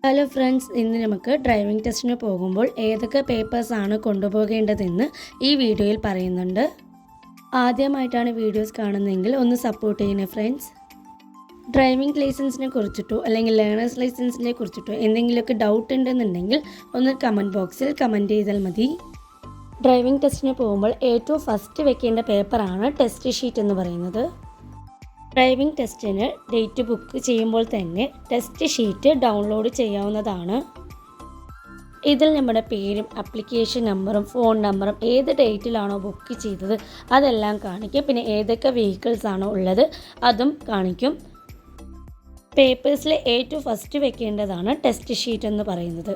Hello friends, ഇന്ന് നമുക്ക് driving ടെസ്റ്റിന് പോകുമ്പോൾ ഏതൊക്കെ പേപ്പേഴ്സാണ് കൊണ്ടുപോകേണ്ടതെന്ന് ഈ വീഡിയോയിൽ പറയുന്നുണ്ട്. ആദ്യമായിട്ടാണ് വീഡിയോസ് കാണുന്നതെങ്കിൽ ഒന്ന് സപ്പോർട്ട് ചെയ്യണേ ഫ്രണ്ട്സ്. ഡ്രൈവിംഗ് ലൈസൻസിനെ കുറിച്ചിട്ടോ അല്ലെങ്കിൽ ലേണേഴ്സ് ലൈസൻസിനെ കുറിച്ചിട്ടോ എന്തെങ്കിലുമൊക്കെ ഡൗട്ട് ഉണ്ടെന്നുണ്ടെങ്കിൽ ഒന്ന് കമൻറ്റ് ബോക്സിൽ കമൻറ്റ് ചെയ്താൽ മതി. ഡ്രൈവിംഗ് ടെസ്റ്റിന് പോകുമ്പോൾ ഏറ്റവും ഫസ്റ്റ് വെക്കേണ്ട പേപ്പറാണ് ടെസ്റ്റ് ഷീറ്റ് എന്ന് പറയുന്നത്. ഡ്രൈവിംഗ് ടെസ്റ്റിന് ഡേറ്റ് ബുക്ക് ചെയ്യുമ്പോൾ തന്നെ ടെസ്റ്റ് ഷീറ്റ് ഡൗൺലോഡ് ചെയ്യാവുന്നതാണ്. ഇതിൽ നമ്മുടെ പേരും ആപ്ലിക്കേഷൻ നമ്പറും ഫോൺ നമ്പറും ഏത് ഡേറ്റിലാണോ ബുക്ക് ചെയ്തത് അതെല്ലാം കാണിക്കും. പിന്നെ ഏതൊക്കെ വെഹിക്കിൾസ് ആണോ ഉള്ളത് അതും കാണിക്കും. പേപ്പേഴ്സിൽ ഏറ്റവും ഫസ്റ്റ് വെക്കേണ്ടതാണ് ടെസ്റ്റ് ഷീറ്റ് എന്ന് പറയുന്നത്.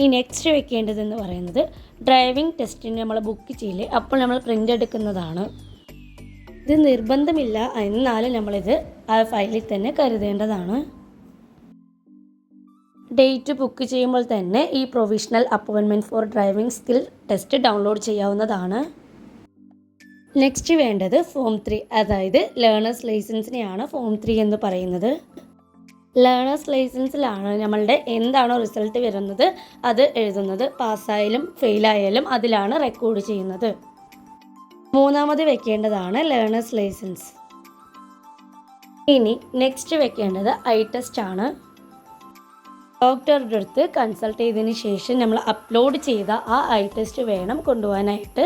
ഈ നെക്സ്റ്റ് വെക്കേണ്ടതെന്ന് പറയുന്നത് ഡ്രൈവിംഗ് ടെസ്റ്റിന് നമ്മൾ ബുക്ക് ചെയ്യില്ലേ, അപ്പോൾ നമ്മൾ പ്രിൻ്റ് എടുക്കുന്നതാണ്. ഇത് നിർബന്ധമില്ല, എന്നാലും നമ്മളിത് ആ ഫയലിൽ തന്നെ കരുതേണ്ടതാണ്. ഡേറ്റ് ബുക്ക് ചെയ്യുമ്പോൾ തന്നെ ഈ provisional appointment four driving skill test download ചെയ്യാവുന്നതാണ്. നെക്സ്റ്റ് വേണ്ടത് ഫോം 3, അതായത് ലേണേഴ്സ് ലൈസൻസിനെയാണ് ഫോം 3 എന്ന് പറയുന്നത്. ലേണേഴ്സ് ലൈസൻസിലാണ് നമ്മളുടെ എന്താണോ റിസൾട്ട് വരുന്നത് അത് എഴുതുന്നത്. പാസ്സായാലും ഫെയിലായാലും അതിലാണ് റെക്കോർഡ് ചെയ്യുന്നത്. മൂന്നാമത് വെക്കേണ്ടതാണ് ലേണേഴ്സ് ലൈസൻസ്. ഇനി നെക്സ്റ്റ് വെക്കേണ്ടത് ഐ ടെസ്റ്റ് ആണ്. ഡോക്ടറുടെ അടുത്ത് കൺസൾട്ട് ചെയ്തതിന് ശേഷം നമ്മൾ അപ്ലോഡ് ചെയ്ത ആ ഐ ടെസ്റ്റ് വേണം കൊണ്ടുപോകാനായിട്ട്.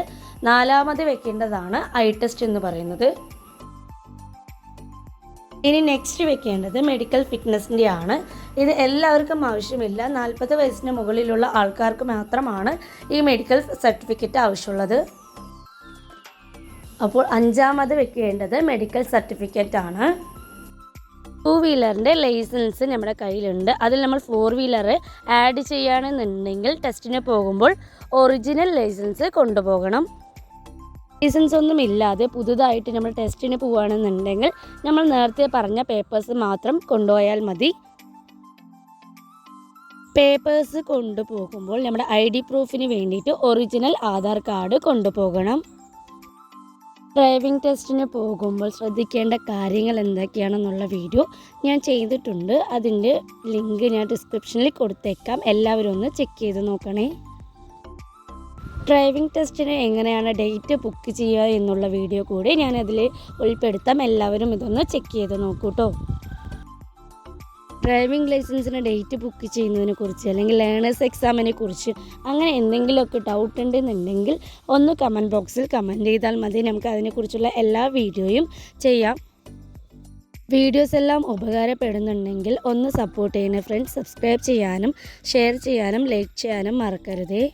നാലാമത് വെക്കേണ്ടതാണ് ഐ ടെസ്റ്റ് എന്ന് പറയുന്നത്. ഇനി നെക്സ്റ്റ് വെക്കേണ്ടത് മെഡിക്കൽ ഫിറ്റ്നസിൻ്റെ ആണ്. ഇത് എല്ലാവർക്കും ആവശ്യമില്ല, 40 വയസ്സിന് മുകളിലുള്ള ആൾക്കാർക്ക് മാത്രമാണ് ഈ മെഡിക്കൽ സർട്ടിഫിക്കറ്റ് ആവശ്യമുള്ളത്. അപ്പോൾ അഞ്ചാമത് വെക്കേണ്ടത് മെഡിക്കൽ സർട്ടിഫിക്കറ്റ് ആണ്. 2 വീലറിൻ്റെ ലൈസൻസ് നമ്മുടെ കയ്യിലുണ്ട്. അതിൽ നമ്മൾ 4 വീലർ ആഡ് ചെയ്യുകയാണെന്നുണ്ടെങ്കിൽ ടെസ്റ്റിന് പോകുമ്പോൾ ഒറിജിനൽ ലൈസൻസ് കൊണ്ടുപോകണം. ലൈസൻസ് ഒന്നും ഇല്ലാതെ പുതുതായിട്ട് നമ്മൾ ടെസ്റ്റിന് പോവുകയാണെന്നുണ്ടെങ്കിൽ നമ്മൾ നേരത്തെ പറഞ്ഞ പേപ്പേഴ്സ് മാത്രം കൊണ്ടുപോയാൽ മതി. പേപ്പേഴ്സ് കൊണ്ടുപോകുമ്പോൾ നമ്മുടെ ID പ്രൂഫിന് വേണ്ടിയിട്ട് ഒറിജിനൽ ആധാർ കാർഡ് കൊണ്ടുപോകണം. ഡ്രൈവിംഗ് ടെസ്റ്റിന് പോകുമ്പോൾ ശ്രദ്ധിക്കേണ്ട കാര്യങ്ങൾ എന്തൊക്കെയാണെന്നുള്ള വീഡിയോ ഞാൻ ചെയ്തിട്ടുണ്ട്. അതിൻ്റെ ലിങ്ക് ഞാൻ ഡിസ്ക്രിപ്ഷനിൽ കൊടുത്തേക്കാം. എല്ലാവരും ഒന്ന് ചെക്ക് ചെയ്ത് നോക്കണേ. ഡ്രൈവിംഗ് ടെസ്റ്റിന് എങ്ങനെയാണ് ഡേറ്റ് ബുക്ക് ചെയ്യുക എന്നുള്ള വീഡിയോ കൂടി ഞാൻ അതിൽ ഉൾപ്പെടുത്താം. എല്ലാവരും ഇതൊന്ന് ചെക്ക് ചെയ്ത് നോക്കൂ കേട്ടോ. ഡ്രൈവിംഗ് ലൈസൻസിന് ഡേറ്റ് ബുക്ക് ചെയ്യുന്നതിനെ കുറിച്ച് അല്ലെങ്കിൽ ലേണേഴ്സ് എക്സാമിനെ കുറിച്ച് അങ്ങനെ എന്തെങ്കിലുമൊക്കെ ഡൗട്ട് ഉണ്ടെന്നുണ്ടെങ്കിൽ ഒന്ന് കമൻറ്റ് ബോക്സിൽ കമൻറ്റ് ചെയ്താൽ മതി. നമുക്ക് അതിനെക്കുറിച്ചുള്ള എല്ലാ വീഡിയോയും ചെയ്യാം. വീഡിയോസ് എല്ലാം ഉപകാരപ്പെടുന്നുണ്ടെങ്കിൽ ഒന്ന് സപ്പോർട്ട് ചെയ്യണേ ഫ്രണ്ട്സ്. സബ്സ്ക്രൈബ് ചെയ്യാനും ഷെയർ ചെയ്യാനും ലൈക്ക് ചെയ്യാനും മറക്കരുതേ.